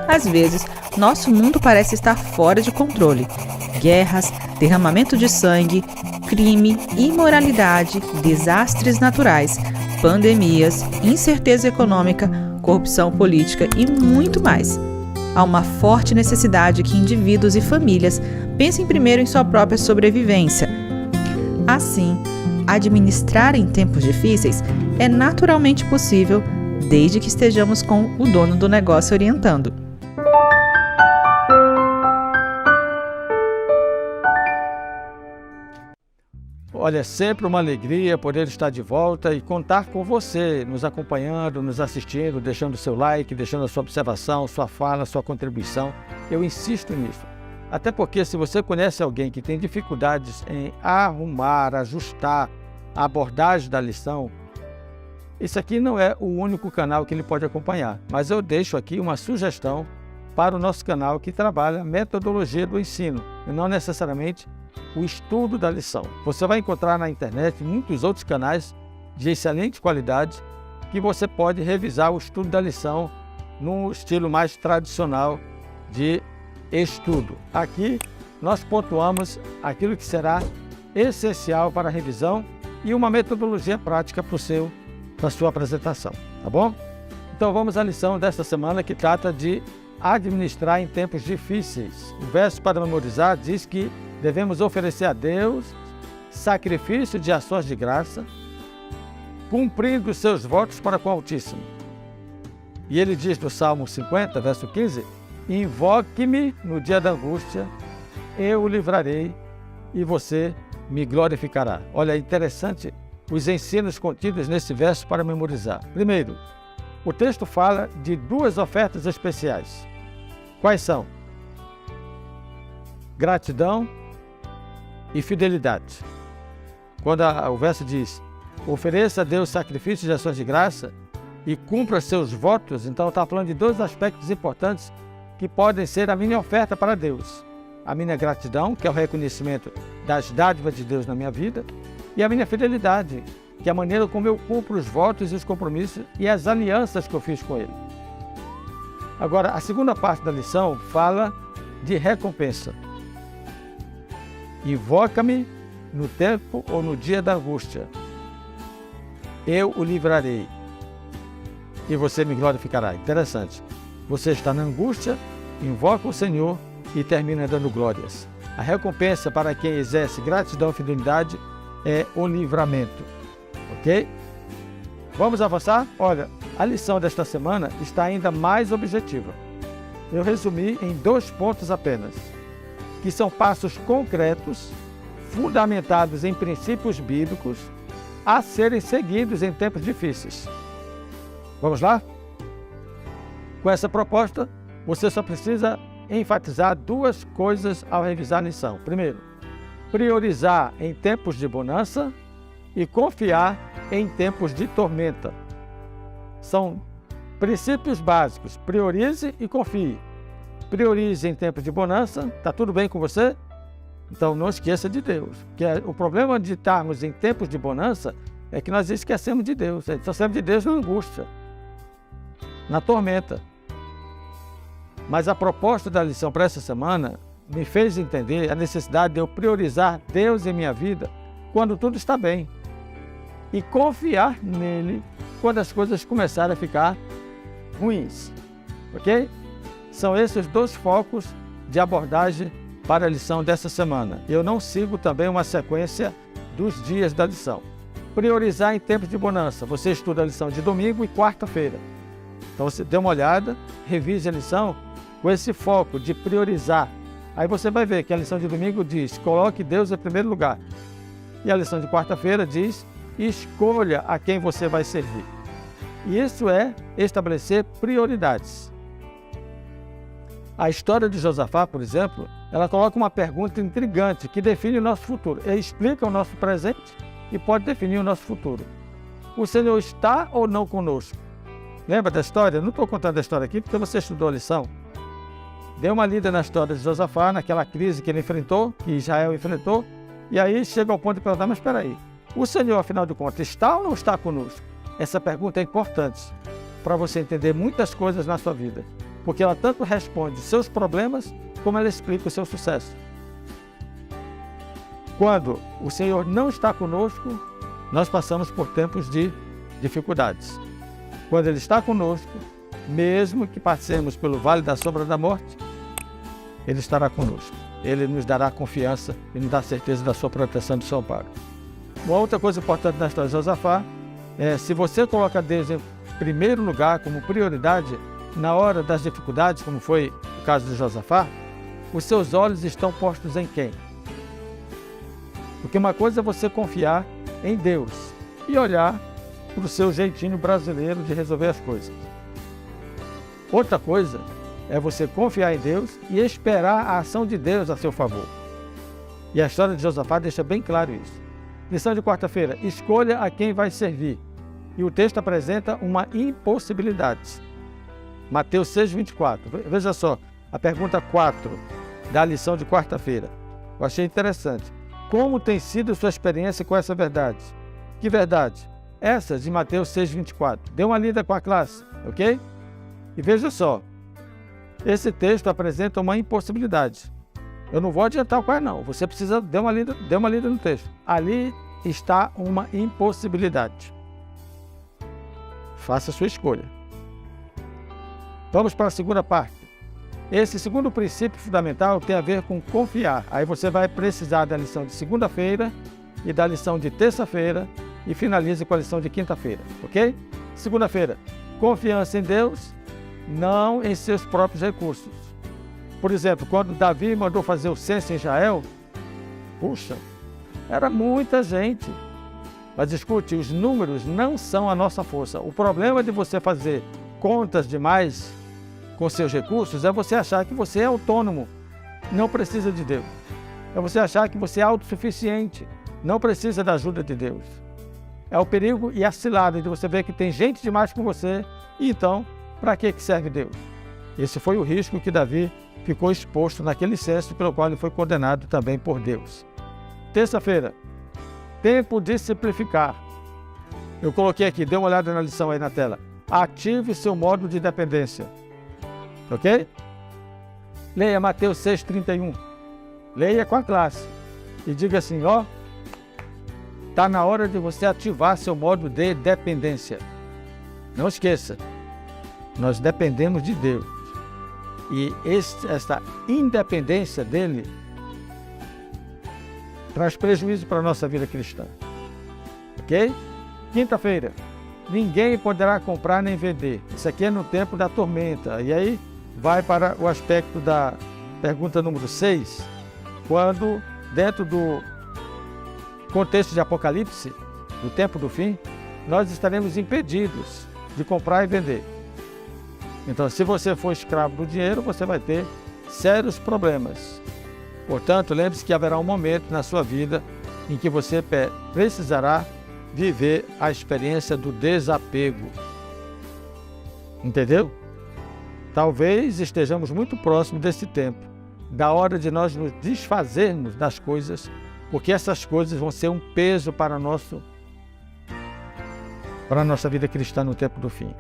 Às vezes, nosso mundo parece estar fora de controle. Guerras, derramamento de sangue, crime, imoralidade, desastres naturais, pandemias, incerteza econômica, corrupção política e muito mais. Há uma forte necessidade que indivíduos e famílias pensem primeiro em sua própria sobrevivência. Assim, administrar em tempos difíceis é naturalmente possível, desde que estejamos com o dono do negócio orientando. Olha, é sempre uma alegria poder estar de volta e contar com você, nos acompanhando, nos assistindo, deixando seu like, deixando a sua observação, sua fala, sua contribuição. Eu insisto nisso. Até porque se você conhece alguém que tem dificuldades em arrumar, ajustar a abordagem da lição, esse aqui não é o único canal que ele pode acompanhar. Mas eu deixo aqui uma sugestão para o nosso canal que trabalha a metodologia do ensino, e não necessariamente o estudo da lição. Você vai encontrar na internet muitos outros canais de excelente qualidade que você pode revisar o estudo da lição num estilo mais tradicional de estudo. Aqui nós pontuamos aquilo que será essencial para a revisão e uma metodologia prática para a sua apresentação, tá bom? Então vamos à lição desta semana que trata de administrar em tempos difíceis. O verso para memorizar diz que devemos oferecer a Deus sacrifício de ações de graça, cumprindo os seus votos para com o Altíssimo. E ele diz no Salmo 50, verso 15, invoque-me no dia da angústia, eu o livrarei e você me glorificará. Olha, é interessante os ensinos contidos nesse verso para memorizar. Primeiro, o texto fala de duas ofertas especiais. Quais são? Gratidão e fidelidade. Quando o verso diz, ofereça a Deus sacrifícios de ações de graça e cumpra seus votos, então está falando de dois aspectos importantes que podem ser a minha oferta para Deus. A minha gratidão, que é o reconhecimento das dádivas de Deus na minha vida, e a minha fidelidade, que é a maneira como eu cumpro os votos e os compromissos e as alianças que eu fiz com Ele. Agora, a segunda parte da lição fala de recompensa. Invoca-me no tempo ou no dia da angústia. Eu o livrarei e você me glorificará. Interessante. Você está na angústia, invoca o Senhor e termina dando glórias. A recompensa para quem exerce gratidão e fidelidade é o livramento. Ok? Vamos avançar? Olha, a lição desta semana está ainda mais objetiva. Eu resumi em 2 pontos apenas, que são passos concretos, fundamentados em princípios bíblicos, a serem seguidos em tempos difíceis. Vamos lá? Com essa proposta, você só precisa enfatizar 2 coisas ao revisar a lição. Primeiro, priorizar em tempos de bonança e confiar em tempos de tormenta. São princípios básicos. Priorize e confie. Priorize em tempos de bonança. Está tudo bem com você? Então não esqueça de Deus. Porque o problema de estarmos em tempos de bonança é que nós esquecemos de Deus. Esquecemos de Deus na angústia, na tormenta. Mas a proposta da lição para essa semana me fez entender a necessidade de eu priorizar Deus em minha vida quando tudo está bem e confiar nele quando as coisas começarem a ficar ruins. Ok? São esses 2 focos de abordagem para a lição dessa semana. Eu não sigo também uma sequência dos dias da lição. Priorizar em tempos de bonança. Você estuda a lição de domingo e quarta-feira. Então você dê uma olhada, revise a lição com esse foco de priorizar. Aí você vai ver que a lição de domingo diz, coloque Deus em primeiro lugar. E a lição de quarta-feira diz, escolha a quem você vai servir. E isso é estabelecer prioridades. A história de Josafá, por exemplo, ela coloca uma pergunta intrigante que define o nosso futuro. Ela explica o nosso presente e pode definir o nosso futuro. O Senhor está ou não conosco? Lembra da história? Não estou contando a história aqui porque você estudou a lição. Dê uma lida na história de Josafá, naquela crise que ele enfrentou, que Israel enfrentou, e aí chega ao ponto de perguntar, mas espera aí, O Senhor, afinal de contas, está ou não está conosco? Essa pergunta é importante para você entender muitas coisas na sua vida, porque ela tanto responde os seus problemas, como ela explica o seu sucesso. Quando o Senhor não está conosco, nós passamos por tempos de dificuldades. Quando Ele está conosco, mesmo que passemos pelo vale da sombra da morte, Ele estará conosco. Ele nos dará confiança e nos dá certeza da sua proteção e do seu amparo. Uma outra coisa importante na história de Josafá é, se você coloca Deus em primeiro lugar, como prioridade, na hora das dificuldades, como foi o caso de Josafá, os seus olhos estão postos em quem? Porque uma coisa é você confiar em Deus e olhar para o seu jeitinho brasileiro de resolver as coisas. Outra coisa é você confiar em Deus e esperar a ação de Deus a seu favor. E a história de Josafá deixa bem claro isso. Lição de quarta-feira: escolha a quem vai servir. E o texto apresenta uma impossibilidade. Mateus 6:24. Veja só, a pergunta 4 da lição de quarta-feira. Eu achei interessante. Como tem sido sua experiência com essa verdade? Que verdade? Essa de Mateus 6:24. Dê uma lida com a classe, ok? E veja só, esse texto apresenta uma impossibilidade. Eu não vou adiantar qual é não, você precisa dar uma lida no texto. Ali está uma impossibilidade. Faça a sua escolha. Vamos para a segunda parte. Esse segundo princípio fundamental tem a ver com confiar. Aí você vai precisar da lição de segunda-feira e da lição de terça-feira e finalize com a lição de quinta-feira, ok? Segunda-feira, confiança em Deus, não em seus próprios recursos. Por exemplo, quando Davi mandou fazer o censo em Israel, puxa, era muita gente. Mas escute, os números não são a nossa força. O problema de você fazer contas demais com seus recursos é você achar que você é autônomo, não precisa de Deus. É você achar que você é autossuficiente, não precisa da ajuda de Deus. É o perigo e a cilada de você ver que tem gente demais com você, e então, para que serve Deus? Esse foi o risco que Davi ficou exposto naquele censo pelo qual ele foi condenado também por Deus. Terça-feira, tempo de simplificar. Eu coloquei aqui, dê uma olhada na lição aí na tela. Ative seu modo de dependência. Ok? Leia Mateus 6:31. Leia com a classe. E diga assim, ó, está na hora de você ativar seu modo de dependência. Não esqueça, nós dependemos de Deus. E esta independência dele traz prejuízo para a nossa vida cristã. Ok? Quinta-feira, ninguém poderá comprar nem vender. Isso aqui é no tempo da tormenta. E aí vai para o aspecto da pergunta número 6, quando dentro do contexto de Apocalipse, do tempo do fim, nós estaremos impedidos de comprar e vender. Então, se você for escravo do dinheiro, você vai ter sérios problemas. Portanto, lembre-se que haverá um momento na sua vida em que você precisará viver a experiência do desapego. Entendeu? Talvez estejamos muito próximos desse tempo, da hora de nós nos desfazermos das coisas, porque essas coisas vão ser um peso para a nossa vida cristã no tempo do fim.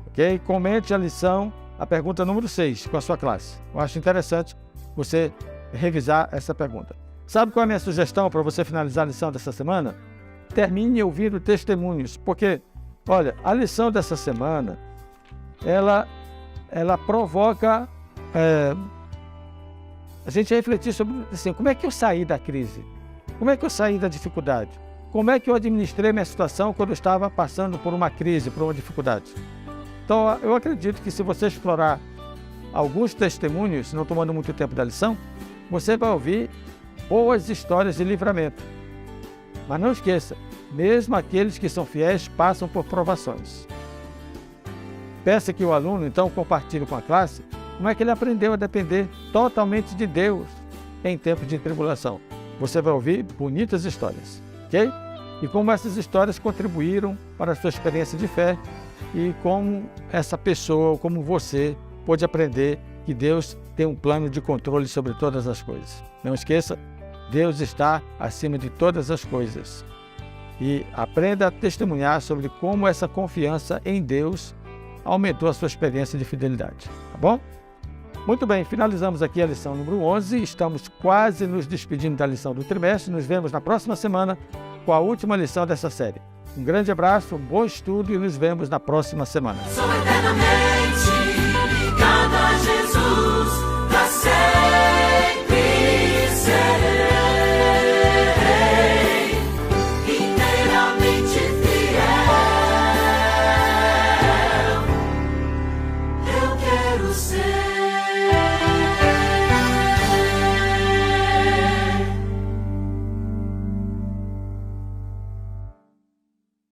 Ok? Comente a lição, a pergunta número 6 com a sua classe. Eu acho interessante você revisar essa pergunta. Sabe qual é a minha sugestão para você finalizar a lição dessa semana? Termine ouvindo testemunhos, porque, olha, a lição dessa semana, ela provoca a gente refletir sobre assim, como é que eu saí da crise, como é que eu saí da dificuldade, como é que eu administrei minha situação quando eu estava passando por uma crise, por uma dificuldade. Então, eu acredito que se você explorar alguns testemunhos, não tomando muito tempo da lição, você vai ouvir boas histórias de livramento. Mas não esqueça, mesmo aqueles que são fiéis passam por provações. Peça que o aluno, então, compartilhe com a classe como é que ele aprendeu a depender totalmente de Deus em tempos de tribulação. Você vai ouvir bonitas histórias, ok? E como essas histórias contribuíram para a sua experiência de fé e como essa pessoa, como você, pôde aprender que Deus tem um plano de controle sobre todas as coisas. Não esqueça, Deus está acima de todas as coisas. e aprenda a testemunhar sobre como essa confiança em Deus aumentou a sua experiência de fidelidade, tá bom? Muito bem, finalizamos aqui a lição número 11, estamos quase nos despedindo da lição do trimestre, nos vemos na próxima semana com a última lição dessa série. Um grande abraço, um bom estudo e nos vemos na próxima semana.